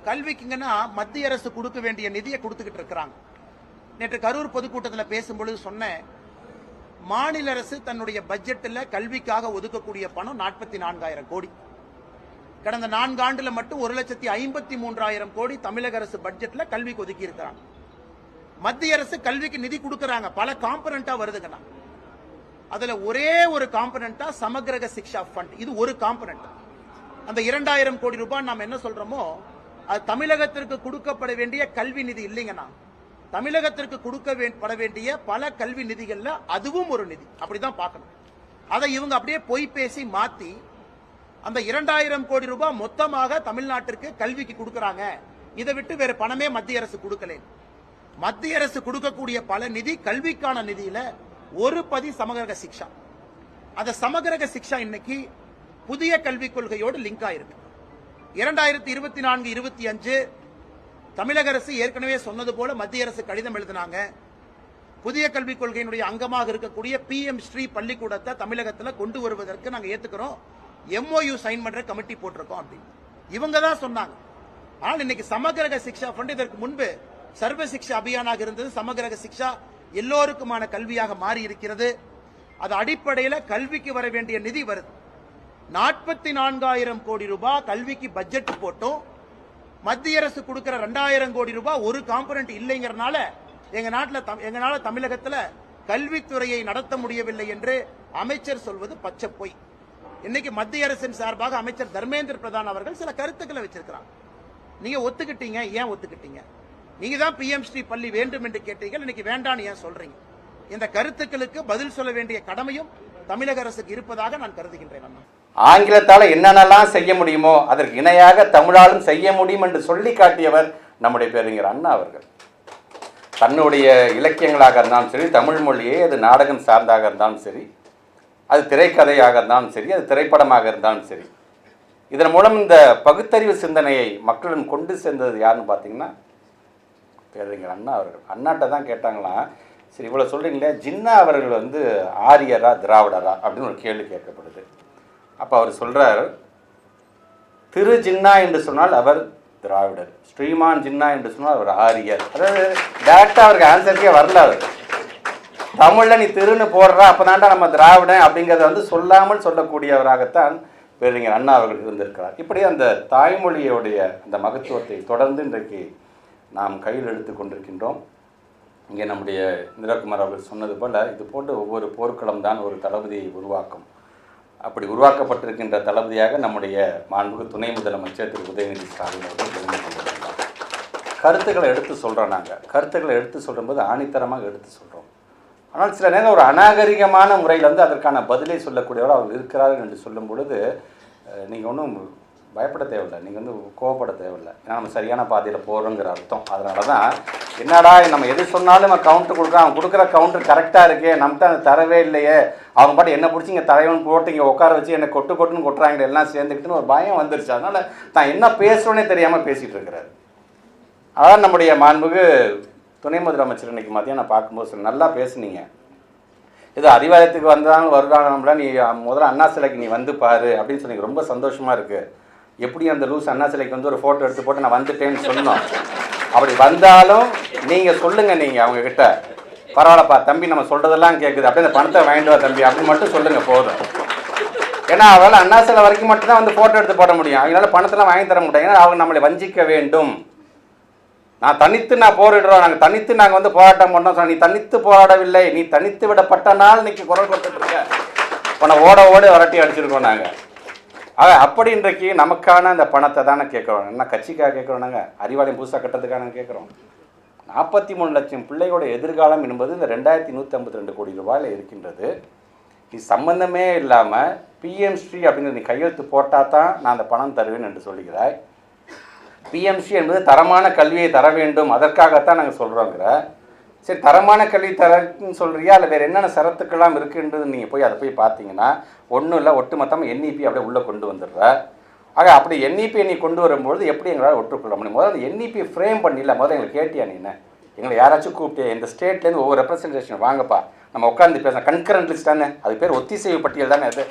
கல்விக்குங்கன்னா மத்திய அரசு கொடுக்க வேண்டிய நிதியை கொடுத்துக்கிட்டு இருக்கிறாங்க. நேற்று கரூர் பொதுக்கூட்டத்தில் பேசும்பொழுது சொன்னேன், மாநில அரசு தன்னுடைய பட்ஜெட்டில் கல்விக்காக ஒதுக்கக்கூடிய பணம் 44,000 கோடி. கடந்த 4 ஆண்டுல மட்டும் 1,53,000 கோடி தமிழக அரசு பட்ஜெட்ல கல்விக்கு ஒதுக்கி இருக்கிறாங்க. மத்திய அரசு கல்விக்கு நிதி கொடுக்கறாங்க, பல காம்பனண்டா வருதுங்கண்ணா. அதுல ஒரே ஒரு காம்பனண்டா சமகிரக சிக்ஷா ஃபண்ட், இது ஒரு காம்பனண்ட். அந்த 2,000 கோடி ரூபாய் நாம் என்ன சொல்றோமோ அது தமிழகத்திற்கு கொடுக்கப்பட வேண்டிய கல்வி நிதி இல்லைங்கண்ணா. தமிழகத்திற்கு கொடுக்கப்பட வேண்டிய பல கல்வி நிதிகள்ல அதுவும் ஒரு நிதி, அப்படிதான் பார்க்கணும். அதை இவங்க அப்படியே பொய் பேசி மாத்தி அந்த 2,000 கோடி ரூபாய் மொத்தமாக தமிழ்நாட்டிற்கு கல்விக்கு கொடுக்கறாங்க. இதை விட்டு வேற பணமே மத்திய அரசு கொடுக்கல. மத்திய அரசு கொடுக்கக்கூடிய பல நிதி கல்விக்கான நிதியில ஒரு பதி சமகிரக சிக்ஷா. அந்த சமகிரக சிக்ஷா இன்னைக்கு புதிய கல்விக் கொள்கையோடு லிங்க் ஆயிருக்கு. 2024-25 தமிழக அரசு ஏற்கனவே சொன்னது போல மத்திய அரசு கடிதம் எழுதினாங்க. புதிய கல்விக் கொள்கையினுடைய அங்கமாக இருக்கக்கூடிய PM ஸ்ரீ பள்ளிக்கூடத்தை தமிழகத்தில் கொண்டு வருவதற்கு நாங்கள் ஏத்துக்கிறோம், MOU சைன் பண்ற கமிட்டி போட்டிருக்கோம் அப்படின்னு இவங்க தான் சொன்னாங்க. ஆனால் இன்னைக்கு சமகிரக சிக்ஷா ஃபண்ட் இதற்கு முன்பு சர்வ சிக்ஷா அபியானாக இருந்தது. சமகிரக சிக்ஷா எல்லோருக்குமான கல்வியாக மாறி இருக்கிறது. அது அடிப்படையில் கல்விக்கு வர வேண்டிய நிதி வருது. 44,000 கோடி ரூபாய் கல்விக்கு பட்ஜெட் போட்டோம். மத்திய அரசு கொடுக்கிற 2,000 கோடி ரூபாய் ஒரு காம்பனண்ட் இல்லைங்கிறனால எங்களால தமிழகத்தில் கல்வித்துறையை நடத்த முடியவில்லை என்று அமைச்சர் சொல்வது பச்சை பொய். இன்னைக்கு மத்திய அரசின் சார்பாக அமைச்சர் தர்மேந்திர பிரதான் அவர்கள் சில கருத்துக்களை வச்சிருக்கிறாங்க. நீங்க ஒத்துக்கிட்டீங்க, ஏன் ஒத்துக்கிட்டீங்க? நீங்க தான் PM ஸ்ரீ பள்ளி வேண்டும் என்று கேட்டீர்கள், இன்னைக்கு வேண்டான்னு ஏன் சொல்றீங்க? இந்த கருத்துக்களுக்கு பதில் சொல்ல வேண்டிய கடமையும் தமிழக அரசுக்கு இருப்பதாக நான் கருதுகின்றேன். ஆங்கிலத்தால் என்னென்னலாம் செய்ய முடியுமோ அதற்கு இணையாக தமிழாலும் செய்ய முடியும் என்று சொல்லி காட்டியவர் நம்முடைய பேரறிஞர் அண்ணா அவர்கள். தன்னுடைய இலக்கியங்களாக இருந்தாலும் சரி, தமிழ் மொழியே அது நாடகம் சார்ந்தாக இருந்தாலும் சரி, அது திரைக்கதையாக இருந்தாலும் சரி, அது திரைப்படமாக இருந்தாலும் சரி, இதன் மூலம் இந்த பகுத்தறிவு சிந்தனையை மக்களிடம் கொண்டு சேர்ந்தது யாருன்னு பார்த்தீங்கன்னா பேரறிஞர் அண்ணா அவர்கள். அண்ணாட்ட தான் கேட்டாங்களாம், சரி இவ்வளோ சொல்கிறீங்களே, ஜின்னா அவர்கள் வந்து ஆரியரா திராவிடரா அப்படின்னு ஒரு கேள்வி கேட்கப்படுது. அப்போ அவர் சொல்கிறார், திரு ஜின்னா என்று சொன்னால் அவர் திராவிடர், ஸ்ரீமான் ஜின்னா என்று சொன்னால் அவர் ஆரியர். அதாவது டேரெக்டாக அவருக்கு ஆன்சருக்கே வரல. அவர் தமிழில் நீ திருன்னு போடுறா அப்போ தாண்டா நம்ம திராவிடன் அப்படிங்கிறத வந்து சொல்லாமல் சொல்லக்கூடியவராகத்தான் பேரறிஞர் அண்ணா அவர்கள் இருந்திருக்கிறார். இப்படி அந்த தாய்மொழியோடைய அந்த மகத்துவத்தை தொடர்ந்து இன்றைக்கு நாம் கையில் எடுத்து கொண்டிருக்கின்றோம். இங்கே நம்முடைய நிரகுமார் அவர்கள் சொன்னது போல் இது போன்ற ஒவ்வொரு போர்க்களம் தான் ஒரு தளபதியை உருவாக்கும். அப்படி உருவாக்கப்பட்டிருக்கின்ற தளபதியாக நம்முடைய மாண்புமிகு துணை முதலமைச்சர் திரு உதயநிதி ஸ்டாலின் அவர்கள் தெரிந்து கொண்டிருக்கிறார். கருத்துக்களை எடுத்து சொல்கிறோம். நாங்கள் கருத்துக்களை எடுத்து சொல்லும்போது ஆணித்தரமாக எடுத்து சொல்கிறோம். ஆனால் சில நேரம் ஒரு அநாகரிகமான முறையில் வந்து அதற்கான பதிலை சொல்லக்கூடியவர் அவர் இருக்கிறார்கள் என்று சொல்லும் பொழுது நீங்கள் ஒன்றும் பயப்பட தேவையில்லை, நீங்கள் வந்து கோவப்பட தேவையில்லை. ஏன்னா நம்ம சரியான பாதையில் போகிறோங்கிற அர்த்தம். அதனால தான் என்னடா நம்ம எது சொன்னாலும் நம்ம கவுண்ட்ரு கொடுக்குறோம், அவன் கொடுக்குற கவுண்ட்ரு கரெக்டாக இருக்கே, நம்மகிட்ட அந்த தரவே இல்லையே, அவங்க பாட்டு என்ன பிடிச்சி இங்கே தரையவன் போட்டு இங்கே உட்கார வச்சு என்னை கொட்டுன்னு கொட்டுறாங்க எல்லாம் சேர்ந்துக்கிட்டுன்னு ஒரு பயம் வந்துருச்சு. அதனால் தான் என்ன பேசுகிறோன்னே தெரியாமல் பேசிகிட்டு இருக்கிறார். அதான் நம்முடைய மாண்புமிகு துணை முதலமைச்சர் இன்னைக்கு மத்தியானம் பார்க்கும்போது நல்லா பேசுனீங்க, இது அறிவாலயத்துக்கு வந்தாலும் வருவாங்களாம், நீ முதல்ல அண்ணா சிலைக்கு நீ வந்து பாரு அப்படின்னு சொன்னீங்க. ரொம்ப சந்தோஷமாக இருக்குது. எப்படி அந்த லூஸ் அண்ணா சிலைக்கு வந்து ஒரு ஃபோட்டோ எடுத்து போட்டு நான் வந்துட்டேன்னு சொன்னோம். அப்படி வந்தாலும் நீங்கள் சொல்லுங்கள், நீங்கள் அவங்கக்கிட்ட பரவாயில்லப்பா தம்பி நம்ம சொல்கிறதெல்லாம் கேட்குது, அப்படியே அந்த பணத்தை வாங்கிட்டு வா தம்பி அப்படின்னு மட்டும் சொல்லுங்கள் போதும். ஏன்னா அவளால் அண்ணா சிலை வரைக்கும் மட்டும்தான் வந்து ஃபோட்டோ எடுத்து போட முடியும், அவங்களால பணத்தெல்லாம் வாங்கி தர முடியும். ஏன்னா அவங்க நம்மளை வஞ்சிக்க வேண்டும். நான் தனித்து போரிடுறோம், நாங்கள் தனித்து நாங்கள் வந்து போராட்டம் பண்ணோம். நீ தனித்து போராடவில்லை, நீ தனித்து விடப்பட்ட நாள் இன்னைக்கு குரல் கொடுத்துட்ருக்க, உன்னை ஓட விரட்டி அடிச்சிருக்கோம் நாங்கள். அப்படி இன்றைக்கு நமக்கான அந்த பணத்தை தானே கேட்குறோம். என்ன கட்சிக்காக கேட்குறோம், நாங்கள் அறிவாலயம் புதுசாக கட்டுறதுக்காக கேட்குறோம். 43 லட்சம் பிள்ளைகளோட எதிர்காலம் என்பது இந்த 2,152 கோடி ரூபாயில் இருக்கின்றது. இது சம்பந்தமே இல்லாமல் PM ஸ்ரீ அப்படிங்கிற நீ கையெழுத்து போட்டால் தான் நான் அந்த பணம் தருவேன் என்று சொல்லுகிறாய். PM ஸ்ரீ என்பது தரமான கல்வியை தர வேண்டும், அதற்காகத்தான் நாங்கள் சொல்கிறோங்கிற. சரி, தரமான கல்வி தரன்னு சொல்கிறியா, இல்லை வேறு என்னென்ன சரத்துக்கெல்லாம் இருக்குன்றது நீங்கள் போய் அதை போய் பார்த்தீங்கன்னா ஒன்றும் இல்லை, ஒட்டுமொத்தமாக NEP அப்படியே உள்ளே கொண்டு வந்துடுற. ஆக அப்படி NEP நீ கொண்டு வரும்பொழுது எப்படி எங்களால் ஒற்றுக்கொள்ள முடியும்? முதல்ல அந்த NEP ஃப்ரேம் பண்ணிடல, முதல்ல எங்களுக்கு கேட்டியா நீ? என்ன எங்களை யாராச்சும் கூப்பிட்டு இந்த ஸ்டேட்லேருந்து ஒவ்வொரு ரெப்ரஸன்டேஷன் வாங்கப்பா, நம்ம உட்காந்து பேசலாம். கன்கரண்ட் லிஸ்ட் தானே, அது பேர் ஒத்திசைவு பட்டியல் தானே. அது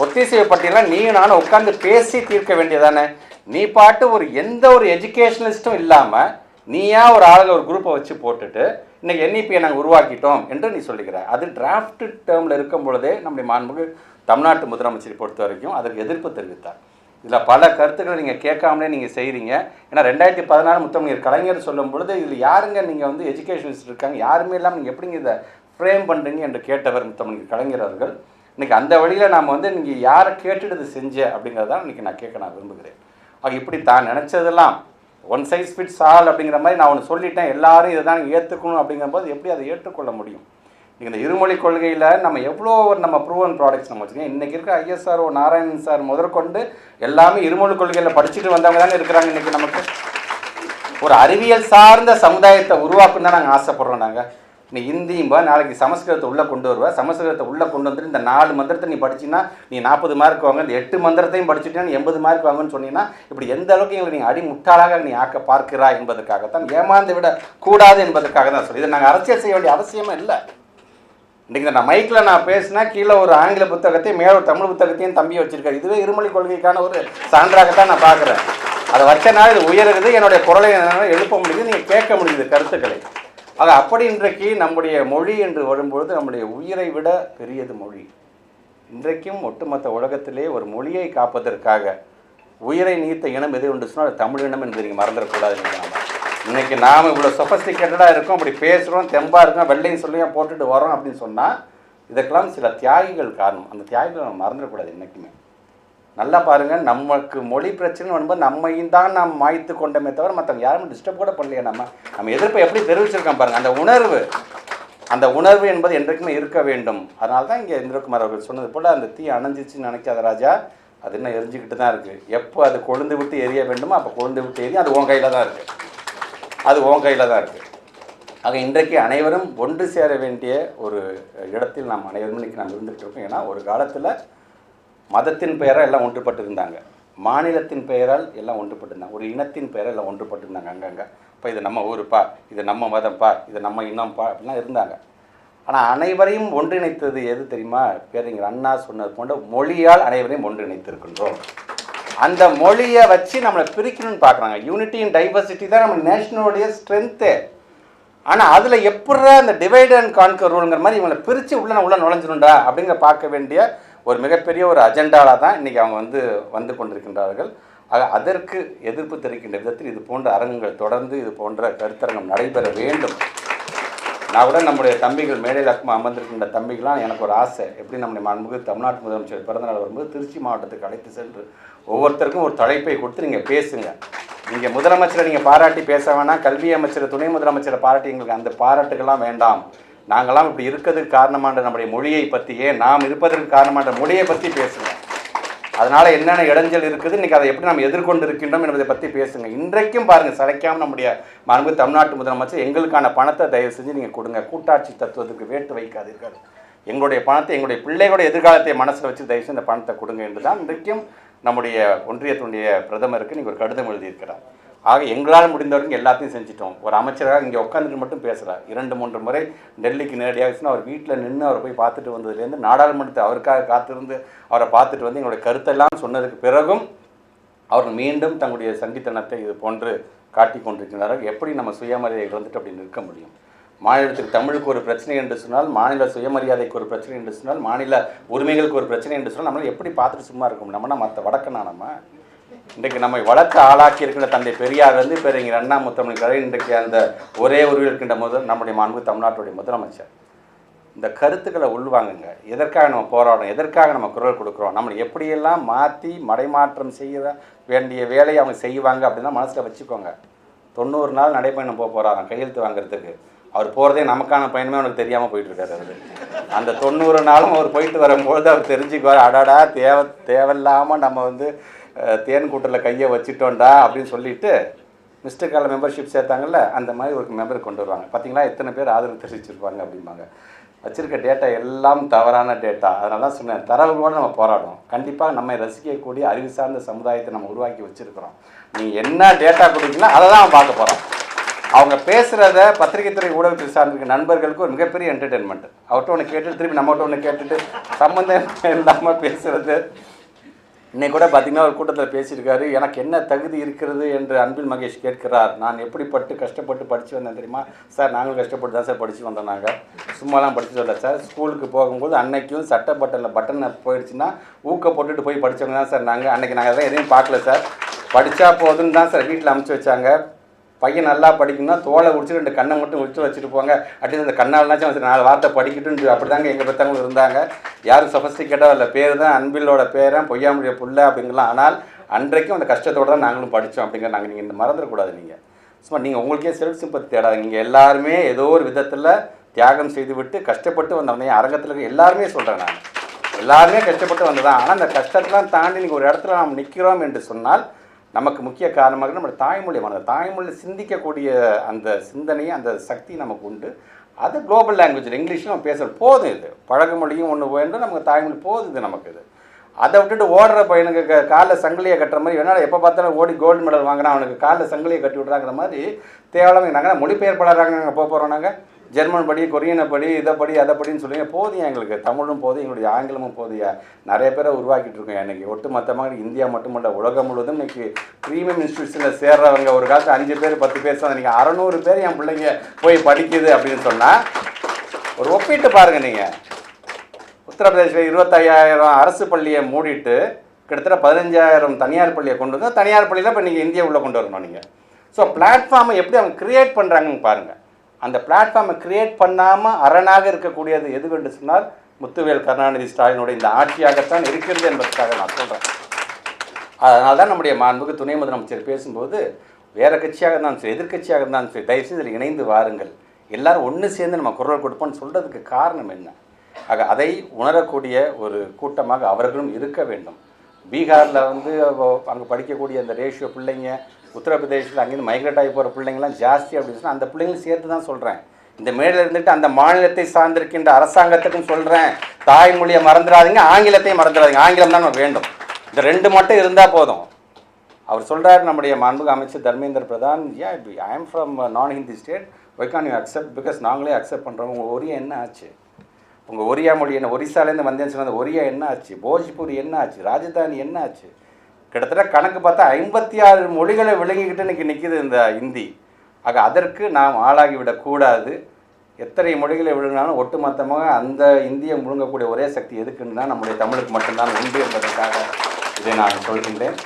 ஒத்திசைவு பட்டியலாம் நீ நானும் உட்காந்து பேசி தீர்க்க வேண்டியதானே. நீ பாட்டு ஒரு எந்த ஒரு எஜுகேஷனலிஸ்ட்டும் இல்லாமல் நீயா ஒரு ஆளுங்க ஒரு குரூப்பை வச்சு போட்டுட்டு இன்னைக்கு NEP-யை நாங்கள் உருவாக்கிட்டோம் என்று நீ சொல்லிக்கிற. அது டிராஃப்ட் டேர்மில் இருக்கும் பொழுதே நம்முடைய மாண்புமிகு தமிழ்நாட்டு முதலமைச்சரை பொறுத்த வரைக்கும் அதற்கு எதிர்ப்பு தெரிவித்தார். இதில் பல கருத்துக்களை நீங்கள் கேட்காமலே நீங்கள் செய்கிறீங்க. ஏன்னா 2016 முத்தமிழர் கலைஞர் சொல்லும் பொழுது இதில் யாருங்க நீங்கள் வந்து எஜுகேஷனிஸ்ட் இருக்காங்க, யாருமே இல்லாமல் நீங்கள் எப்படிங்க இதை ஃப்ரேம் பண்ணுறீங்க என்று கேட்டவர் முத்தமிழர் கலைஞர் அவர்கள். இன்றைக்கி அந்த வழியில் நாம் வந்து நீங்கள் யாரை கேட்டுட்டு இது செஞ்ச அப்படிங்கிறதான் இன்றைக்கி நான் கேட்க நான் விரும்புகிறேன். ஆக இப்படி தான் நினச்சதெல்லாம் ஒன் சைஸ் ஃபிட்ஸ் ஆல் அப்படிங்கிற மாதிரி நான் ஒன்று சொல்லிட்டேன், எல்லாரும் இதை தான் ஏற்றுக்கணும் அப்படிங்கிற போது எப்படி அதை ஏற்றுக்கொள்ள முடியும்? இந்த இருமொழி கொள்கையில் நம்ம எவ்வளோ நம்ம ப்ரூவன் ப்ராடக்ட்ஸ் நம்ம வச்சுக்கோங்க. இன்றைக்கி இருக்க ISRO நாராயணன் சார் முதற்கொண்டு எல்லாமே இருமொழி கொள்கையில் படிச்சுட்டு வந்தவங்க தானே இருக்கிறாங்க. இன்றைக்கி நமக்கு ஒரு அறிவியல் சார்ந்த சமுதாயத்தை உருவாக்கும் தான் நாங்கள் ஆசைப்படுறோம். நாங்கள் நீ ஹிந்தியும்பா, நாளைக்கு சமஸ்கிருதத்தை உள்ளே கொண்டு வருவா, சமஸ்கிருதத்தை உள்ளே கொண்டு வந்துட்டு இந்த 4 மந்திரத்தை நீ படிச்சின்னா நீ 40 மார்க் வாங்க, இந்த 8 மந்திரத்தையும் படிச்சுட்டா நீ 80 மார்க் வாங்கன்னு சொன்னீங்கன்னா இப்படி எந்த அளவுக்கு எங்களை நீங்கள் அடி முட்டாளாக நீ ஆக்க பார்க்கிறாய் என்பதற்காகத்தான், ஏமாந்து விட கூடாது என்பதற்காக தான் சொல்லி இதை நாங்கள் அரசியல் செய்ய வேண்டிய அவசியமே இல்லை. இன்றைக்கி நான் மைக்கில் நான் பேசினா கீழே ஒரு ஆங்கில புத்தகத்தையும் மேலே ஒரு தமிழ் புத்தகத்தையும் தம்பி வச்சிருக்காரு. இதுவே இருமொழி கொள்கைக்கான ஒரு சான்றாகத்தான் நான் பார்க்குறேன். அதை வச்சனால இது உயருது, என்னுடைய குரலை என்னால் எழுப்ப முடியுது, நீங்கள் கேட்க முடியுது கருத்துக்களை. ஆக அப்படி இன்றைக்கு நம்முடைய மொழி என்று வரும்பொழுது நம்முடைய உயிரை விட பெரியது மொழி. இன்றைக்கும் ஒட்டுமொத்த உலகத்திலே ஒரு மொழியை காப்பதற்காக உயிரை நீத்த இனம் எது ஒன்று சொன்னால் தமிழ் இனம் என்று நீங்கள் மறந்துடக்கூடாது. இன்றைக்கி நாம் இவ்வளோ சொஃபஸ்டிகேட்டடாக இருக்கோம், அப்படி பேசுகிறோம், தெம்பாக இருக்கோம், வெள்ளையும் சொல்லியும் போட்டுட்டு வரோம் அப்படின்னு சொன்னால் இதுக்கெல்லாம் சில தியாகிகள் காரணம். அந்த தியாகிகளை நம்ம மறந்துடக்கூடாது என்றைக்குமே. நல்லா பாருங்கள், நமக்கு மொழி பிரச்சனை வரும்போது நம்மையும் தான் நாம் மாய்த்து கொண்டோமே தவிர மற்றவங்க யாருமே டிஸ்டர்ப் கூட பண்ணலையே. நம்ம எதிர்ப்பை எப்படி தெரிவிச்சிருக்கோம் பாருங்கள். அந்த உணர்வு என்பது என்றைக்குமே இருக்க வேண்டும். அதனால தான் இங்கே இந்திரகுமார் அவர்கள் சொன்னது போல் அந்த தீ அணைஞ்சிச்சுன்னு நினைக்காத ராஜா, அது இன்னும் எரிஞ்சிக்கிட்டு தான் இருக்குது. எப்போ அது கொழுந்து விட்டு எரிய வேண்டுமோ அப்போ கொழுந்து விட்டு எரிய, அது உன் கையில் தான் இருக்குது, அது உன் கையில் தான் இருக்குது. ஆக இன்றைக்கு அனைவரும் ஒன்று சேர வேண்டிய ஒரு இடத்தில் நாம் அனைவரும் இன்றைக்கி நாம் இருந்துகிட்டு இருக்கோம். ஏன்னா ஒரு காலத்தில் மதத்தின் பெயரால் எல்லாம் ஒன்றுபட்டு இருந்தாங்க, மாநிலத்தின் பெயரால் எல்லாம் ஒன்றுபட்டு இருந்தாங்க, ஒரு இனத்தின் பெயரால் எல்லாம் ஒன்றுபட்டு இருந்தாங்க. அங்கங்கே இப்போ இது நம்ம ஊருப்பா, இது நம்ம மதம்ப்பா, இது நம்ம இனம்ப்பா அப்படிலாம் இருந்தாங்க. ஆனால் அனைவரையும் ஒன்றிணைத்தது எது தெரியுமா? பேரறிஞர் அண்ணா சொன்னது போன்ற மொழியால் அனைவரையும் ஒன்றிணைத்திருக்கின்றோம். அந்த மொழியை வச்சு நம்மளை பிரிக்கணும்னு பார்க்குறாங்க. யூனிட்டி அண்ட் டைவர்சிட்டி தான் நம்ம நேஷனோடைய ஸ்ட்ரென்த்து. ஆனால் அதில் எப்படி அந்த டிவைட் அண்ட் கான்கர் ரூலுங்கிற மாதிரி இவங்களை பிரித்து உள்ள நுழைஞ்சிருண்டா அப்படிங்கிற பார்க்க வேண்டிய ஒரு மிகப்பெரிய ஒரு அஜெண்டாவில் தான் இன்றைக்கி அவங்க வந்து கொண்டிருக்கின்றார்கள். ஆக அதற்கு எதிர்ப்பு தெரிவிக்கின்ற விதத்தில் இது போன்ற அரங்கங்கள் தொடர்ந்து இது போன்ற கருத்தரங்கம் நடைபெற வேண்டும். நான் கூட நம்முடைய தம்பிகள் மேடையில் அமர்ந்திருக்கின்ற தம்பிகளாம் எனக்கு ஒரு ஆசை, எப்படி நம்முடைய மாண்புமிகு தமிழ்நாட்டு முதலமைச்சர் பிறந்தநாள் வரும்போது திருச்சி மாவட்டத்துக்கு அழைத்து சென்று ஒவ்வொருத்தருக்கும் ஒரு தலைப்பை கொடுத்து நீங்கள் பேசுங்க. நீங்கள் முதலமைச்சரை நீங்கள் பாராட்டி பேச வேணாம், கல்வி அமைச்சர் துணை முதலமைச்சரை பாராட்டி எங்களுக்கு அந்த பாராட்டுகள்லாம் வேண்டாம். நாங்களாம் இப்படி இருக்கிறதுக்கு காரணமான நம்முடைய மொழியை பற்றி, ஏன் நாம் இருப்பதற்கு காரணமான மொழியை பற்றி பேசுங்க. அதனால் என்னென்ன இடைஞ்சல் இருக்குது, இன்றைக்கி அதை எப்படி நம்ம எதிர்கொண்டு இருக்கின்றோம் என்பதை பற்றி பேசுங்க. இன்றைக்கும் பாருங்கள், சளைக்காமல் நம்முடைய மாண்புமிகு தமிழ்நாட்டு முதலமைச்சர் எங்களுக்கான பணத்தை தயவு செஞ்சு நீங்கள் கொடுங்க, கூட்டாட்சி தத்துவத்துக்கு வேட்டு வைக்காதீர்கள், எங்களுடைய பணத்தை எங்களுடைய பிள்ளைகளுடைய எதிர்காலத்தை மனசில் வச்சு தயவு செஞ்சு இந்த பணத்தை கொடுங்க என்று தான் இன்றைக்கும் நம்முடைய ஒன்றியத்தினுடைய பிரதமருக்கு நீங்கள் ஒரு கடிதம் எழுதியிருக்கிறார். ஆக எங்களால் முடிந்தவரைக்கும் எல்லாத்தையும் செஞ்சிட்டோம். ஒரு அமைச்சராக இங்கே உட்காந்துட்டு மட்டும் பேசுகிறார். 2-3 முறை டெல்லிக்கு நேரடியாக சொன்னால் அவர் வீட்டில் நின்று அவரை போய் பார்த்துட்டு வந்ததுலேருந்து நாடாளுமன்றத்தை அவருக்காக காத்திருந்து அவரை பார்த்துட்டு வந்து எங்களுடைய கருத்தெல்லாம் சொன்னதுக்கு பிறகும் அவர் மீண்டும் தங்களுடைய சண்டித்தனத்தை இது போன்று காட்டி கொண்டிருக்கிறார்கள். எப்படி நம்ம சுயமரியாதை வந்துட்டு அப்படி நிற்க முடியும்? மாநிலத்துக்கு தமிழுக்கு ஒரு பிரச்சனை என்று சொன்னால், மாநில சுயமரியாதைக்கு ஒரு பிரச்சனை என்று சொன்னால், மாநில உரிமைகளுக்கு ஒரு பிரச்சனை என்று சொன்னால் நம்மளால் எப்படி பார்த்துட்டு சும்மா இருக்கும்? நம்மனா மற்ற வடக்கனா நம்ம இன்றைக்கு நம்மை வளர்த்து ஆளாக்கி இருக்கின்ற தந்தை பெரியார் வந்து பேரறிஞர் அண்ணா முத்தமிழ் இன்றைக்கு அந்த ஒரே உருவில் இருக்கின்ற நம்முடைய மாண்பு தமிழ்நாட்டுடைய முதலமைச்சர் இந்த கருத்துக்களை உள்வாங்குங்க. எதற்காக நம்ம போராடுறோம், எதற்காக நம்ம குரல் கொடுக்குறோம், நம்மளை எப்படியெல்லாம் மாற்றி மடைமாற்றம் செய்ய வேண்டிய வேலையை அவங்க செய்வாங்க அப்படின்னா மனசில் வச்சுக்கோங்க. 90 நாள் நடைப்பயணம் போகிறாங்க கையெழுத்து வாங்குறதுக்கு. அவர் போகிறதே நமக்கான பயணமே அவனுக்கு தெரியாமல் போயிட்டுருக்காரு. அவர் அந்த 90 நாளும் அவர் போயிட்டு வரும்போது அவர் தெரிஞ்சுக்குவார், அடாடா தேவையில்லாமல் நம்ம வந்து தேன் கூட்டில் கையை வச்சுட்டோண்டா அப்படின்னு சொல்லிட்டு மிஸ்டர் கால மெம்பர்ஷிப் சேர்த்தாங்கல்ல, அந்த மாதிரி ஒரு மெம்பர் கொண்டு வருவாங்க. பார்த்தீங்களா எத்தனை பேர் ஆதரவு தெரிவிச்சிருப்பாங்க அப்படிம்பாங்க. வச்சுருக்க டேட்டா எல்லாம் தவறான டேட்டா. அதனால தான் சொன்னேன், தரவுகளோடு நம்ம போராடுறோம். கண்டிப்பாக நம்மை ரசிக்கக்கூடிய அறிவு சார்ந்த சமுதாயத்தை நம்ம உருவாக்கி வச்சுருக்கிறோம். நீங்கள் என்ன டேட்டா கொடுத்தீங்கன்னா அதை தான் பார்க்க போகிறோம். அவங்க பேசுகிறத பத்திரிகை துறை ஊடகத்தில் சார்ந்திருக்க நண்பர்களுக்கு ஒரு மிகப்பெரிய என்டர்டெயின்மெண்ட். அவர்கிட்ட ஒன்று கேட்டுட்டு திருப்பி நம்மகிட்ட ஒன்று கேட்டுட்டு சம்மந்தம் இல்லாமல் பேசுகிறது இன்னைக்கு கூட பார்த்தீங்கன்னா ஒரு கூட்டத்தில் பேசியிருக்காரு, எனக்கு என்ன தகுதி இருக்கிறது என்று அன்பில் மகேஷ் கேட்கிறார். நான் எப்படிப்பட்டு கஷ்டப்பட்டு படித்து வந்தேன் தெரியுமா சார்? நாங்களும் கஷ்டப்பட்டு தான் சார் படித்து வந்தோம். நாங்கள் சும்மாலாம் படித்து வரல சார். ஸ்கூலுக்கு போகும்போது அன்னைக்கும் சட்டை பட்டனை போயிடுச்சுன்னா ஊக்க போட்டுட்டு போய் படித்தவங்க தான் சார் நாங்கள். அன்றைக்கி நாங்கள் தான் எதையும் பார்க்கல சார். படித்தா போதுன்னு தான் சார் வீட்டில் அமுச்சு வச்சாங்க. பையன் நல்லா படிக்கணும்னா தோலை உடிச்சு 2 கண்ணை மட்டும் உடிச்சு வச்சுட்டு போங்க, அட்லீஸ்ட் அந்த கண்ணால்னாச்சும் வச்சு 4 வார்த்தை படிக்கட்டுன்னு அப்படி தாங்க எங்கள் பெற்றவங்க இருந்தாங்க. யாரும் சொஃபஸ்டிகேட்டாக இல்லை, பேர் தான் அன்பிலோட பேரன், பொய்யாமுடைய புள்ள அப்படிங்கலாம். ஆனால் அன்றைக்கும் அந்த கஷ்டத்தோடு தான் நாங்களும் படித்தோம் அப்படிங்கிற நாங்கள் நீங்கள் இந்த மறந்துடக்கூடாது. நீங்கள் சும்மா நீங்கள் உங்களுக்கே செல்ஃப் சிம்பத்தி தேடாது. நீங்கள் எல்லாருமே ஏதோ ஒரு விதத்தில் தியாகம் செய்துவிட்டு கஷ்டப்பட்டு வந்தவங்க அரங்கத்தில் இருக்க எல்லாருமே சொல்கிறேன். நான் எல்லாருமே கஷ்டப்பட்டு வந்ததான். ஆனால் அந்த கஷ்டத்தெல்லாம் தாண்டி நீங்கள் ஒரு இடத்துல நாம் நிற்கிறோம் என்று சொன்னால் நமக்கு முக்கிய காரணமாக நம்ம தாய்மொழியான தாய்மொழி சிந்திக்கக்கூடிய அந்த சிந்தனையை அந்த சக்தி நமக்கு உண்டு. அது குளோபல் லாங்குவேஜில் இங்கிலீஷில் நம்ம பேசுகிற போதும். இது பழகு மொழியும் ஒன்று வேண்டும், நமக்கு தாய்மொழி போதும். இது நமக்கு இது அதை விட்டுட்டு ஓடுற பையனுக்கு காலில் சங்கிலியை கட்டுற மாதிரி வேணாலும் எப்போ பார்த்தாலும் ஓடி கோல்டு மெடல் வாங்கினா அவனுக்கு காலில் சங்கிலியை கட்டி விட்றாங்கிற மாதிரி தேவையில்லாமல் நாங்கள் மொழிபெயர்ப்பாளராங்க நாங்கள் போகிறோம். நாங்கள் ஜெர்மன் படி, கொரியனை படி, இதை படி, அதை படின்னு சொல்லுங்க. போதும் எங்களுக்கு தமிழும் போதும், எங்களுடைய ஆங்கிலமும் போதியா. நிறைய பேரை உருவாக்கிட்டு இருக்கோம். இன்றைக்கி ஒட்டுமொத்தமாக இந்தியா மட்டுமல்ல உலகம் முழுவதும் இன்றைக்கி ப்ரீமியம் இன்ஸ்டியூஷனில் சேர்றவங்க ஒரு காலத்தில் 5 பேர் 10 பேர் சொன்னால் நீங்கள் 600 பேர் என் பிள்ளைங்க போய் படிக்குது அப்படின்னு சொன்னால் ஒரு ஒப்பிட்டு பாருங்கள். நீங்கள் உத்தரப்பிரதேசில் 25,000 அரசு பள்ளியை மூடிட்டு கிட்டத்தட்ட 15,000 தனியார் பள்ளியை கொண்டு வந்து தனியார் பள்ளியில் இப்போ நீங்கள் இந்தியா உள்ளே கொண்டு வரணும். நீங்கள் ஸோ பிளாட்ஃபார்மை எப்படி அவங்க க்ரியேட் பண்ணுறாங்கன்னு பாருங்கள். அந்த பிளாட்ஃபார்மை க்ரியேட் பண்ணாமல் அரணாக இருக்கக்கூடியது எது என்று சொன்னால் முத்துவேல் கருணாநிதி ஸ்டாலினுடைய இந்த ஆட்சியாகத்தான் இருக்கிறது என்பதற்காக நான் சொல்கிறேன். அதனால தான் நம்முடைய மாண்புக்கு துணை முதலமைச்சர் பேசும்போது வேறு கட்சியாக இருந்தாலும் சரி, எதிர்கட்சியாக இருந்தாலும் சரி, தயவுசெய்து இதில் இணைந்து வாருங்கள், எல்லாரும் ஒன்று சேர்ந்து நம்ம குரல் கொடுப்போம்னு சொல்கிறதுக்கு காரணம் என்ன? ஆக அதை உணரக்கூடிய ஒரு கூட்டமாக அவர்களும் இருக்க வேண்டும். பீகாரில் அங்கே படிக்கக்கூடிய அந்த ரேஷியோ பிள்ளைங்க, உத்தரப்பிரதேசில் அங்கேருந்து மைக்ரேட் ஆகி போகிற பிள்ளைங்கள்லாம் ஜாஸ்தி அப்படின்னு சொன்னால் அந்த பிள்ளைங்களும் சேர்த்து தான் சொல்கிறேன். இந்த மேடையில் இருந்துட்டு அந்த மாநிலத்தை சார்ந்திருக்கின்ற அரசாங்கத்துக்கும் சொல்கிறேன், தாய்மொழியை மறந்துடாதீங்க, ஆங்கிலத்தையும் மறந்துடாதீங்க. ஆங்கிலம் தான் நமக்கு வேண்டும். இந்த 2 மட்டும் இருந்தால் போதும். அவர் சொல்கிறார் நம்முடைய மாண்புமிகு அமைச்சர் தர்மேந்திர பிரதான், ஐ am from non Hindi state, why can you accept? Because நாங்களே அக்செப்ட் பண்ணுறோம். உங்கள் ஒரியா என்ன ஆச்சு? உங்கள் ஒரியா மொழி என்ன? ஒரிசாலேருந்து வந்தேன்னு சொன்னது ஒரியா என்ன ஆச்சு? போஜ்பூரி என்ன ஆச்சு? ராஜதானி என்ன ஆச்சு? கிட்டத்தட்ட கணக்கு பார்த்தா 56 மொழிகளை விளங்கிக்கிட்டு இன்றைக்கி நிற்கிது இந்த இந்தி. ஆக அதற்கு நாம் ஆளாகிவிடக்கூடாது. எத்தனை மொழிகளை விழுங்கினாலும் ஒட்டுமொத்தமாக அந்த இந்தியை முழுங்கக்கூடிய ஒரே சக்தி எதுக்குன்னா நம்முடைய தமிழுக்கு மட்டும்தான் உண்டு என்பதற்காக இதை நான் சொல்கின்றேன்.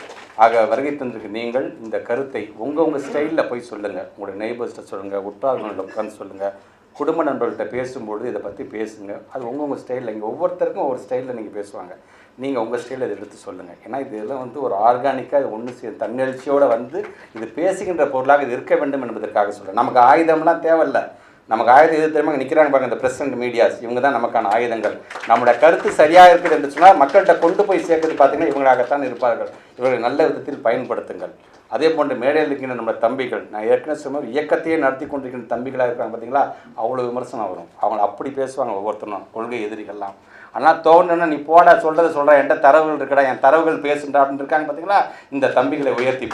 ஆக வருகை தந்திருக்கு நீங்கள் இந்த கருத்தை உங்கள் ஸ்டைலில் போய் சொல்லுங்கள். உங்களுடைய நெய்பர்ஸ்கிட்ட சொல்லுங்கள், உற்றார்கள்ட்ட உட்காந்து சொல்லுங்கள், குடும்ப நண்பர்கள்ட்ட பேசும்பொழுது இதை பற்றி பேசுங்க. அது உங்கள் ஸ்டைலில், இங்கே ஒவ்வொருத்தருக்கும் ஒவ்வொரு ஸ்டைலில் நீங்கள் பேசுவாங்க. நீங்கள் உங்கள் ஸ்டைலில் இதை எடுத்து சொல்லுங்கள். ஏன்னா இதெல்லாம் ஒரு ஆர்கானிக்காக இது ஒன்று தன்னெழுச்சியோடு இது பேசுகின்ற பொருளாக இது இருக்க வேண்டும் என்பதற்காக சொல்கிறேன். நமக்கு ஆயுதம்லாம் தேவையில்லை. நமக்கு ஆயுதம் எது தெரியுமா? நிற்கிறாங்க பாருங்கள், இந்த பிரஸ் அண்ட் மீடியாஸ், இவங்க தான் நமக்கான ஆயுதங்கள். நம்மளுடைய கருத்து சரியாக இருக்குது என்று சொன்னால் மக்கள்கிட்ட கொண்டு போய் சேர்க்கிறது பார்த்தீங்கன்னா இவங்களாகத்தான் இருப்பார்கள். இவர்களை நல்ல விதத்தில் பயன்படுத்துங்கள். அதே போன்று மேடையில் இருக்கின்ற நம்ம தம்பிகள், நான் ஏற்கனவே சொன்ன இயக்கத்தையே நடத்தி கொண்டிருக்கின்ற தம்பிகளாக இருக்காங்க பார்த்தீங்களா, அவ்வளோ விமர்சனம் வரும். அவங்க அப்படி பேசுவாங்க ஒவ்வொருத்தரும், கொள்கை எதிரிகள்லாம். ஆனால் தோணுன்னா நீ போடா, சொல்கிறத சொல்கிறேன், என்கிட்ட தரவுகள் இருக்கடா, என் தரவுகள் பேசுண்டா அப்படின்னு இருக்காங்க பார்த்தீங்களா, இந்த தம்பிகளை உயர்த்தி